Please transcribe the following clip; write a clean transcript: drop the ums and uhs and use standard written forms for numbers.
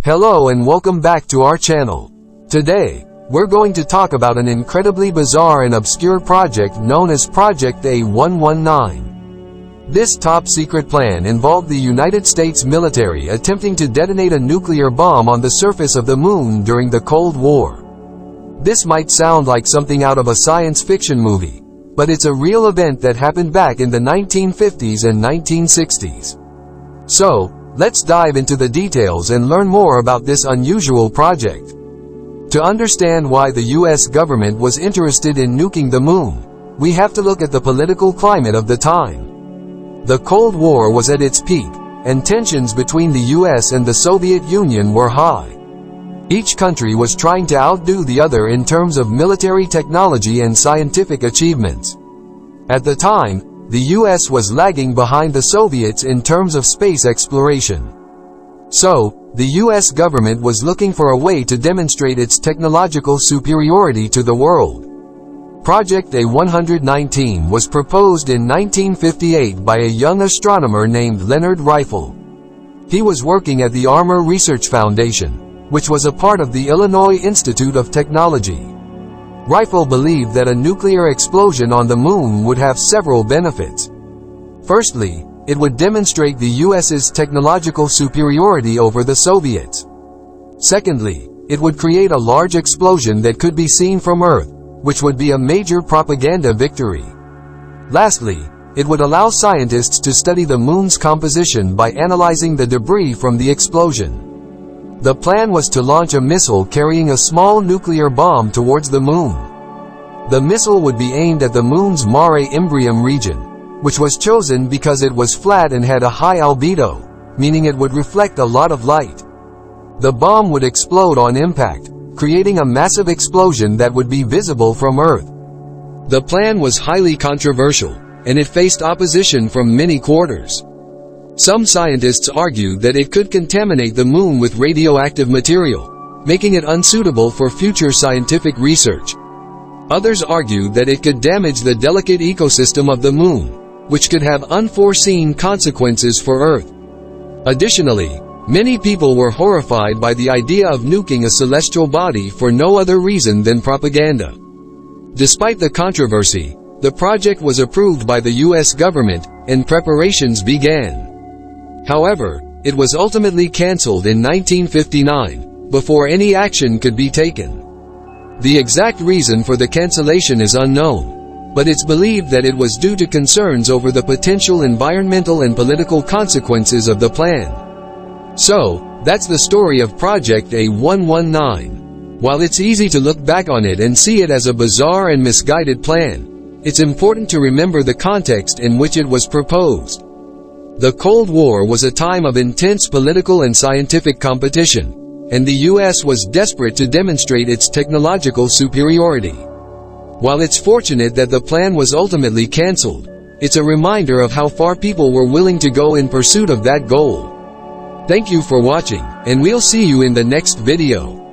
Hello and welcome back to our channel. Today, we're going to talk about an incredibly bizarre and obscure project known as Project A119. This top-secret plan involved the United States military attempting to detonate a nuclear bomb on the surface of the moon during the Cold War. This might sound like something out of a science fiction movie, but it's a real event that happened back in the 1950s and 1960s. So, let's dive into the details and learn more about this unusual project. To understand why the US government was interested in nuking the moon, we have to look at the political climate of the time. The Cold War was at its peak, and tensions between the US and the Soviet Union were high. Each country was trying to outdo the other in terms of military technology and scientific achievements. At the time, the US was lagging behind the Soviets in terms of space exploration. So, the US government was looking for a way to demonstrate its technological superiority to the world. Project A119 was proposed in 1958 by a young astronomer named Leonard Riefel. He was working at the Armor Research Foundation, which was a part of the Illinois Institute of Technology. Riefel believed that a nuclear explosion on the moon would have several benefits. Firstly, it would demonstrate the US's technological superiority over the Soviets. Secondly, it would create a large explosion that could be seen from Earth, which would be a major propaganda victory. Lastly, it would allow scientists to study the moon's composition by analyzing the debris from the explosion. The plan was to launch a missile carrying a small nuclear bomb towards the moon. The missile would be aimed at the moon's Mare Imbrium region, which was chosen because it was flat and had a high albedo, meaning it would reflect a lot of light. The bomb would explode on impact, creating a massive explosion that would be visible from Earth. The plan was highly controversial, and it faced opposition from many quarters. Some scientists argued that it could contaminate the moon with radioactive material, making it unsuitable for future scientific research. Others argued that it could damage the delicate ecosystem of the moon, which could have unforeseen consequences for Earth. Additionally, many people were horrified by the idea of nuking a celestial body for no other reason than propaganda. Despite the controversy, the project was approved by the US government, and preparations began. However, it was ultimately cancelled in 1959, before any action could be taken. The exact reason for the cancellation is unknown, but it's believed that it was due to concerns over the potential environmental and political consequences of the plan. So, that's the story of Project A119. While it's easy to look back on it and see it as a bizarre and misguided plan, it's important to remember the context in which it was proposed. The Cold War was a time of intense political and scientific competition, and the US was desperate to demonstrate its technological superiority. While it's fortunate that the plan was ultimately cancelled, it's a reminder of how far people were willing to go in pursuit of that goal. Thank you for watching, and we'll see you in the next video.